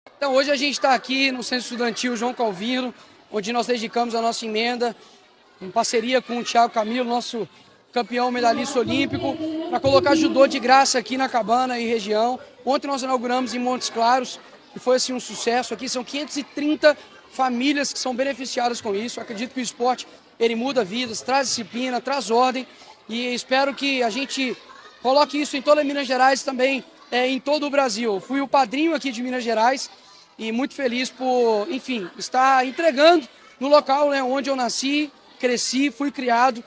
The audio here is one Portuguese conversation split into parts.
Então, hoje a gente está aqui no Centro Estudantil João Calvino, onde nós dedicamos a nossa emenda, em parceria com o Thiago Camilo, nosso campeão medalhista olímpico, para colocar judô de graça aqui na Cabana e região. Ontem nós inauguramos em Montes Claros, e foi assim um sucesso. Aqui são 530 famílias que são beneficiadas com isso. Eu acredito que o esporte ele muda vidas, traz disciplina, traz ordem, e espero que a gente coloque isso em toda Minas Gerais também, em todo o Brasil. Fui o padrinho aqui de Minas Gerais e muito feliz por, enfim, estar entregando no local, né, onde eu nasci, cresci, fui criado,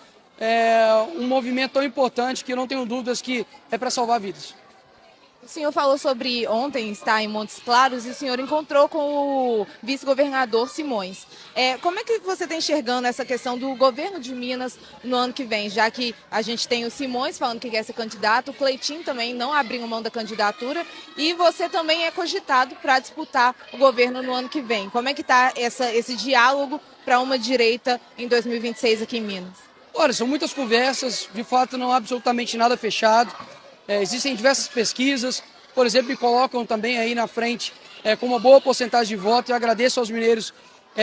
um movimento tão importante que eu não tenho dúvidas que é para salvar vidas. O senhor falou sobre ontem estar em Montes Claros e o senhor encontrou com o vice-governador Simões. Como é que você está enxergando essa questão do governo de Minas no ano que vem, já que a gente tem o Simões falando que quer ser candidato, o Cleitinho também não abriu mão da candidatura e você também é cogitado para disputar o governo no ano que vem. Como é que está esse diálogo para uma direita em 2026 aqui em Minas? Olha, são muitas conversas, de fato não há absolutamente nada fechado. Existem diversas pesquisas, por exemplo, me colocam também aí na frente com uma boa porcentagem de voto. Eu agradeço aos mineiros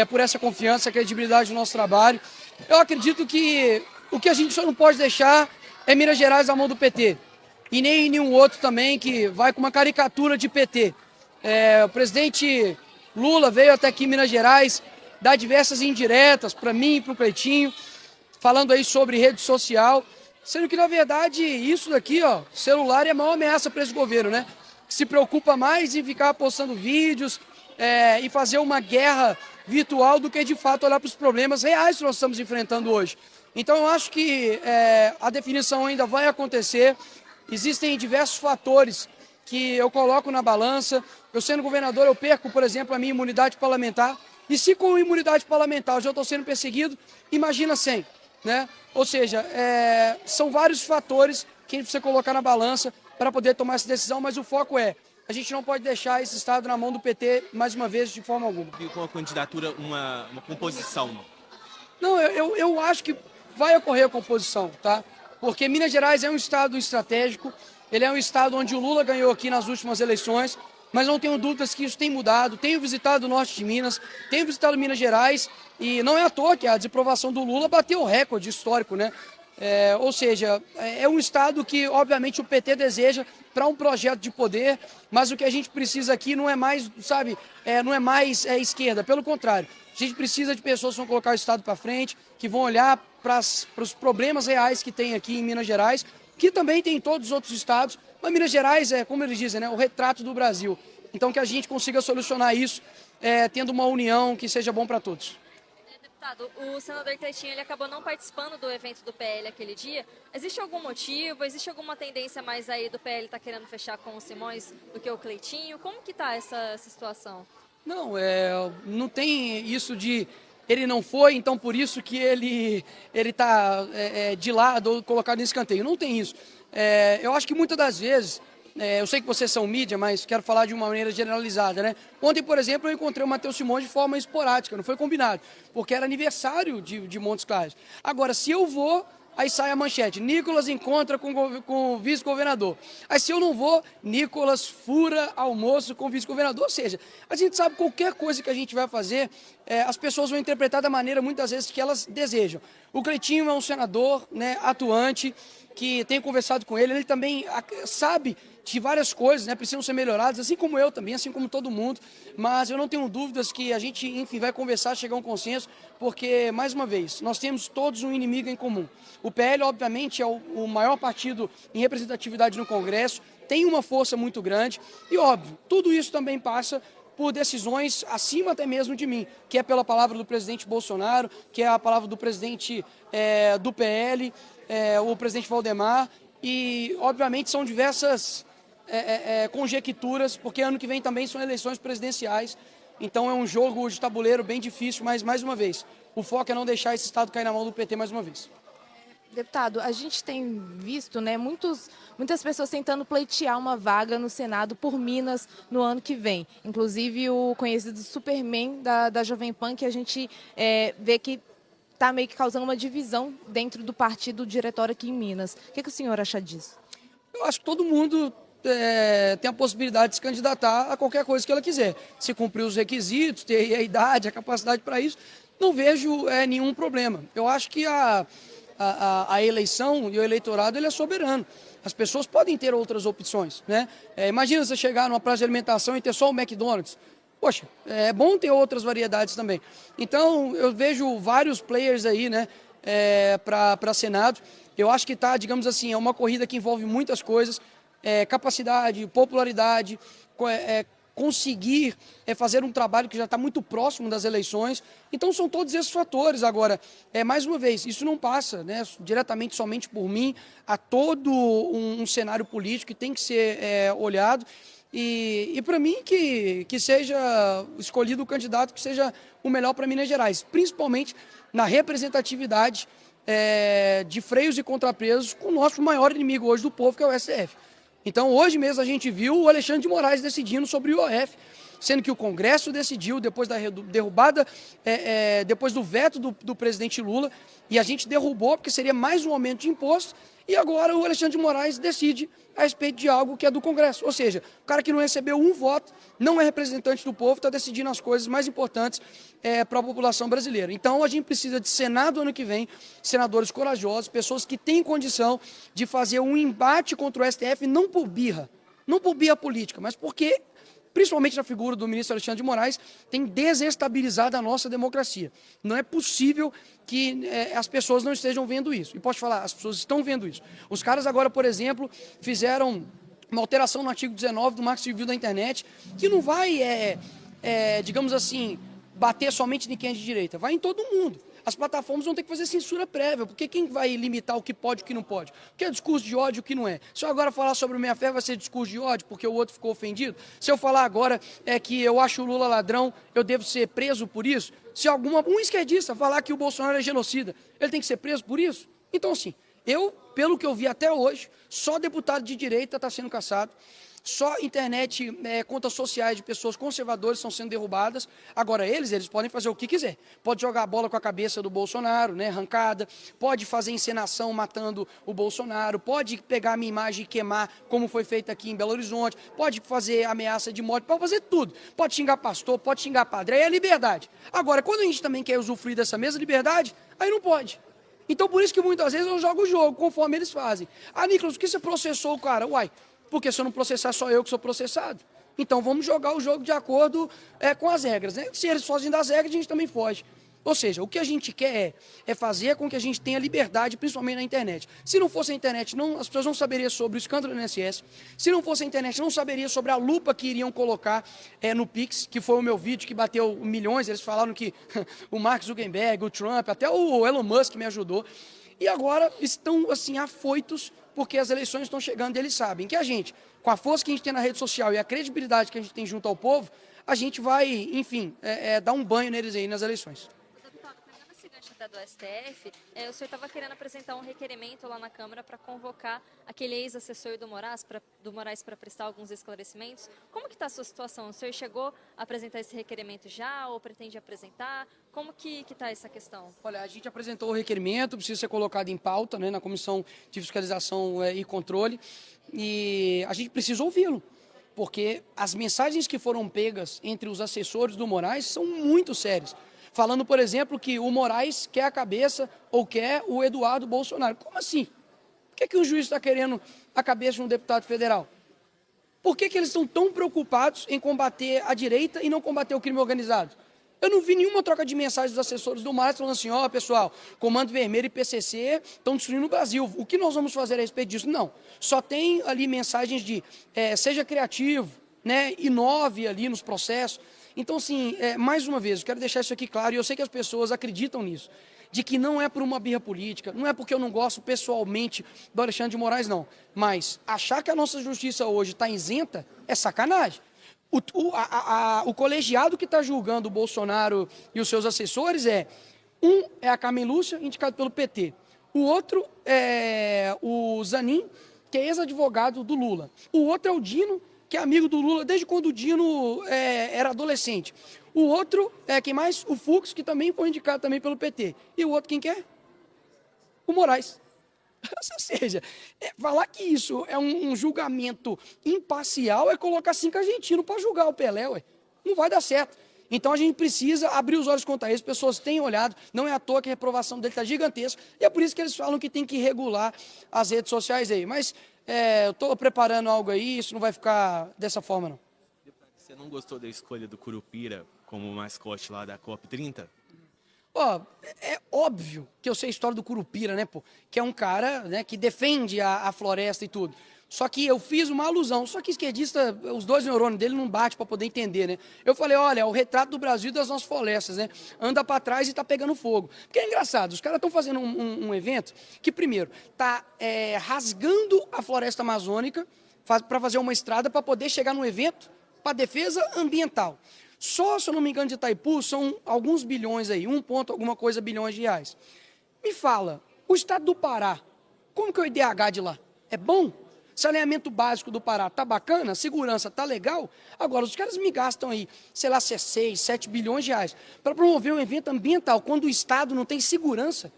por essa confiança, a credibilidade do nosso trabalho. Eu acredito que o que a gente só não pode deixar é Minas Gerais na mão do PT. E nem nenhum outro também que vai com uma caricatura de PT. O presidente Lula veio até aqui em Minas Gerais dar diversas indiretas para mim e para o Cleitinho, falando aí sobre rede social, sendo que, na verdade, isso daqui, ó, celular é a maior ameaça para esse governo, né? Que se preocupa mais em ficar postando vídeos e fazer uma guerra virtual do que, de fato, olhar para os problemas reais que nós estamos enfrentando hoje. Então, eu acho que a definição ainda vai acontecer. Existem diversos fatores que eu coloco na balança. Eu, sendo governador, eu perco, por exemplo, a minha imunidade parlamentar. E se com imunidade parlamentar eu já estou sendo perseguido, imagina sem, né? Ou seja, são vários fatores que a gente precisa colocar na balança para poder tomar essa decisão, mas o foco a gente não pode deixar esse Estado na mão do PT, mais uma vez, de forma alguma. E com a candidatura, uma composição. Não, eu acho que vai ocorrer a composição, tá? Porque Minas Gerais é um estado estratégico, ele é um estado onde o Lula ganhou aqui nas últimas eleições, mas não tenho dúvidas que isso tem mudado. Tenho visitado o norte de Minas, tenho visitado Minas Gerais, e não é à toa que a desaprovação do Lula bateu o recorde histórico, né? Ou seja, é um estado que, obviamente, o PT deseja para um projeto de poder, mas o que a gente precisa aqui não é mais, sabe, não é mais esquerda, pelo contrário. A gente precisa de pessoas que vão colocar o estado para frente, que vão olhar para os problemas reais que tem aqui em Minas Gerais, que também tem em todos os outros estados, mas Minas Gerais é, como eles dizem, né, o retrato do Brasil. Então que a gente consiga solucionar isso, tendo uma união que seja bom para todos. Deputado, o senador Cleitinho ele acabou não participando do evento do PL aquele dia. Existe algum motivo? Existe alguma tendência mais aí do PL estar querendo fechar com o Simões do que o Cleitinho? Como que está essa situação? Não, não tem isso de ele não foi, então por isso que ele está de lado ou colocado em escanteio. Não tem isso. Eu acho que muitas das vezes, eu sei que vocês são mídia, mas quero falar de uma maneira generalizada, né? Ontem, por exemplo, eu encontrei o Matheus Simões de forma esporádica, não foi combinado, porque era aniversário de Montes Claros. Agora, se eu vou, aí sai a manchete, Nicolas encontra com o vice-governador. Aí se eu não vou, Nicolas fura almoço com o vice-governador. Ou seja, a gente sabe que qualquer coisa que a gente vai fazer, as pessoas vão interpretar da maneira, muitas vezes, que elas desejam. O Cleitinho é um senador, né, atuante, que tenho conversado com ele também sabe de várias coisas, né, precisam ser melhoradas, assim como eu também, assim como todo mundo, mas eu não tenho dúvidas que a gente, enfim, vai conversar, chegar a um consenso, porque, mais uma vez, nós temos todos um inimigo em comum. O PL, obviamente, é o maior partido em representatividade no Congresso, tem uma força muito grande e, óbvio, tudo isso também passa por decisões acima até mesmo de mim, que é pela palavra do presidente Bolsonaro, que é a palavra do presidente do PL, o presidente Valdemar, e, obviamente, são diversas conjecturas, porque ano que vem também são eleições presidenciais, então é um jogo de tabuleiro bem difícil, mas, mais uma vez, o foco é não deixar esse Estado cair na mão do PT mais uma vez. Deputado, a gente tem visto, né, muitas pessoas tentando pleitear uma vaga no Senado por Minas no ano que vem. Inclusive o conhecido Superman da Jovem Pan, que a gente vê que está meio que causando uma divisão dentro do partido diretório aqui em Minas. O que o senhor acha disso? Eu acho que todo mundo tem a possibilidade de se candidatar a qualquer coisa que ela quiser. Se cumprir os requisitos, ter a idade, a capacidade para isso, não vejo nenhum problema. Eu acho que a eleição e o eleitorado ele é soberano. As pessoas podem ter outras opções, né? Imagina você chegar numa praça de alimentação e ter só o McDonald's. Poxa, é bom ter outras variedades também. Então, eu vejo vários players aí, né, para Senado. Eu acho que está, digamos assim, é uma corrida que envolve muitas coisas, capacidade, popularidade, conseguir fazer um trabalho que já está muito próximo das eleições. Então, são todos esses fatores. Agora, mais uma vez, isso não passa, né, diretamente somente por mim, há todo um cenário político que tem que ser olhado. E para mim que seja escolhido o candidato que seja o melhor para Minas Gerais, principalmente na representatividade de freios e contrapesos com o nosso maior inimigo hoje do povo, que é o STF. Então, hoje mesmo a gente viu o Alexandre de Moraes decidindo sobre o IOF, sendo que o Congresso decidiu, depois da derrubada, depois do veto do presidente Lula, e a gente derrubou porque seria mais um aumento de imposto, e agora o Alexandre de Moraes decide a respeito de algo que é do Congresso. Ou seja, o cara que não recebeu um voto, não é representante do povo, está decidindo as coisas mais importantes para a população brasileira. Então, a gente precisa de Senado ano que vem, senadores corajosos, pessoas que têm condição de fazer um embate contra o STF, não por birra política, mas porque, principalmente na figura do ministro Alexandre de Moraes, tem desestabilizado a nossa democracia. Não é possível que as pessoas não estejam vendo isso. E posso falar, as pessoas estão vendo isso. Os caras agora, por exemplo, fizeram uma alteração no artigo 19 do Marco Civil da Internet, que não vai, digamos assim, bater somente em quem é de direita, vai em todo mundo. As plataformas vão ter que fazer censura prévia, porque quem vai limitar o que pode e o que não pode? O que é discurso de ódio e o que não é? Se eu agora falar sobre o minha fé, vai ser discurso de ódio, porque o outro ficou ofendido? Se eu falar agora que eu acho o Lula ladrão, eu devo ser preso por isso? Se um esquerdista falar que o Bolsonaro é genocida, ele tem que ser preso por isso? Então, assim, pelo que eu vi até hoje, só deputado de direita está sendo caçado. Só internet, contas sociais de pessoas conservadoras estão sendo derrubadas. Agora, eles podem fazer o que quiser. Pode jogar a bola com a cabeça do Bolsonaro, né, arrancada. Pode fazer encenação matando o Bolsonaro. Pode pegar a minha imagem e queimar, como foi feito aqui em Belo Horizonte. Pode fazer ameaça de morte. Pode fazer tudo. Pode xingar pastor, pode xingar padre. Aí é liberdade. Agora, quando a gente também quer usufruir dessa mesma liberdade, aí não pode. Então, por isso que muitas vezes eu jogo o jogo, conforme eles fazem. Ah, Nicolas, por que você processou o cara? Uai, porque se eu não processar, só eu que sou processado. Então, vamos jogar o jogo de acordo com as regras, né? Se eles fogem das regras, a gente também foge. Ou seja, o que a gente quer é fazer com que a gente tenha liberdade, principalmente na internet. Se não fosse a internet, as pessoas não saberiam sobre o escândalo do INSS. Se não fosse a internet, não saberiam sobre a lupa que iriam colocar no Pix, que foi o meu vídeo que bateu milhões. Eles falaram que o Mark Zuckerberg, o Trump, até o Elon Musk me ajudou. E agora estão, assim, afoitos, porque as eleições estão chegando e eles sabem que a gente, com a força que a gente tem na rede social e a credibilidade que a gente tem junto ao povo, a gente vai, enfim, dar um banho neles aí nas eleições. Deputado, pegando esse gancho até do STF, o senhor estava querendo apresentar um requerimento lá na Câmara para convocar aquele ex-assessor do Moraes para prestar alguns esclarecimentos. Como que está a sua situação? O senhor chegou a apresentar esse requerimento já ou pretende apresentar? Como que está essa questão? Olha, a gente apresentou o requerimento, precisa ser colocado em pauta, né, na Comissão de Fiscalização e Controle, e a gente precisa ouvi-lo, porque as mensagens que foram pegas entre os assessores do Moraes são muito sérias. Falando, por exemplo, que o Moraes quer a cabeça ou quer o Eduardo Bolsonaro. Como assim? Por que o juiz está querendo a cabeça de um deputado federal? Por que eles estão tão preocupados em combater a direita e não combater o crime organizado? Eu não vi nenhuma troca de mensagens dos assessores do Moraes falando assim, ó, pessoal, Comando Vermelho e PCC estão destruindo o Brasil. O que nós vamos fazer a respeito disso? Não. Só tem ali mensagens de seja criativo, né, inove ali nos processos. Então, assim, mais uma vez, eu quero deixar isso aqui claro, e eu sei que as pessoas acreditam nisso, de que não é por uma birra política, não é porque eu não gosto pessoalmente do Alexandre de Moraes, não. Mas achar que a nossa justiça hoje está isenta é sacanagem. O colegiado que está julgando o Bolsonaro e os seus assessores é a Carmen Lúcia, indicado pelo PT. O outro é o Zanin, que é ex-advogado do Lula. O outro é o Dino, que é amigo do Lula desde quando o Dino era adolescente. O outro quem mais? O Fux, que também foi indicado também pelo PT. E o outro quem que é? O Moraes. Ou seja, falar que isso é um julgamento imparcial é colocar 5 argentinos para julgar o Pelé, ué. Não vai dar certo. Então a gente precisa abrir os olhos contra isso, as pessoas têm olhado, não é à toa que a reprovação dele está gigantesca, e é por isso que eles falam que tem que regular as redes sociais aí. Mas eu estou preparando algo aí, isso não vai ficar dessa forma, não. Você não gostou da escolha do Curupira como mascote lá da COP30? Ó, é óbvio que eu sei a história do Curupira, né, pô? Que é um cara, né, que defende a floresta e tudo. Só que eu fiz uma alusão, só que esquerdista, os dois neurônios dele não batem para poder entender, né? Eu falei, olha, é o retrato do Brasil e das nossas florestas, né? Anda para trás e tá pegando fogo. Porque é engraçado, os caras estão fazendo um evento que, primeiro, tá rasgando a floresta amazônica para fazer uma estrada para poder chegar no evento para defesa ambiental. Só, se eu não me engano, de Itaipu, são alguns bilhões aí, 1 ponto alguma coisa bilhões de reais. Me fala, o estado do Pará, como que é o IDH de lá? É bom? Saneamento básico do Pará tá bacana? Segurança tá legal? Agora, os caras me gastam aí, sei lá, se é 6, 7 bilhões de reais para promover um evento ambiental, quando o estado não tem segurança,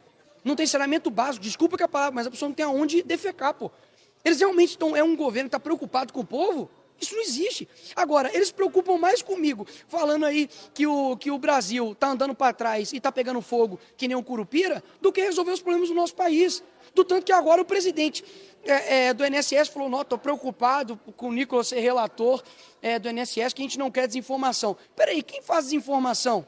não tem saneamento básico, desculpa que a palavra, mas a pessoa não tem aonde defecar, pô. Eles realmente estão, é um governo que está preocupado com o povo? Isso não existe. Agora, eles se preocupam mais comigo, falando aí que o Brasil está andando para trás e está pegando fogo que nem um Curupira, do que resolver os problemas do nosso país. Do tanto que agora o presidente do INSS falou, não, estou preocupado com o Nicolas ser relator do INSS, que a gente não quer desinformação. Peraí, quem faz desinformação?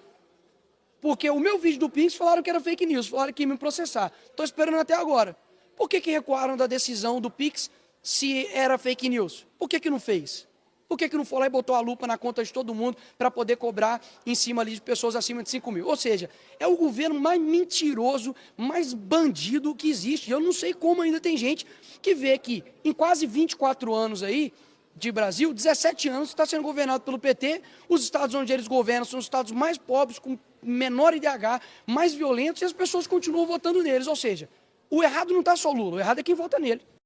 Porque o meu vídeo do Pix falaram que era fake news, falaram que ia me processar. Estou esperando até agora. Por que recuaram da decisão do Pix se era fake news? Por que não fez? Por que não foi lá e botou a lupa na conta de todo mundo para poder cobrar em cima ali de pessoas acima de 5 mil? Ou seja, é o governo mais mentiroso, mais bandido que existe. Eu não sei como ainda tem gente que vê que em quase 24 anos aí de Brasil, 17 anos está sendo governado pelo PT, os estados onde eles governam são os estados mais pobres, com menor IDH, mais violentos, e as pessoas continuam votando neles. Ou seja, o errado não está só o Lula, o errado é quem vota nele.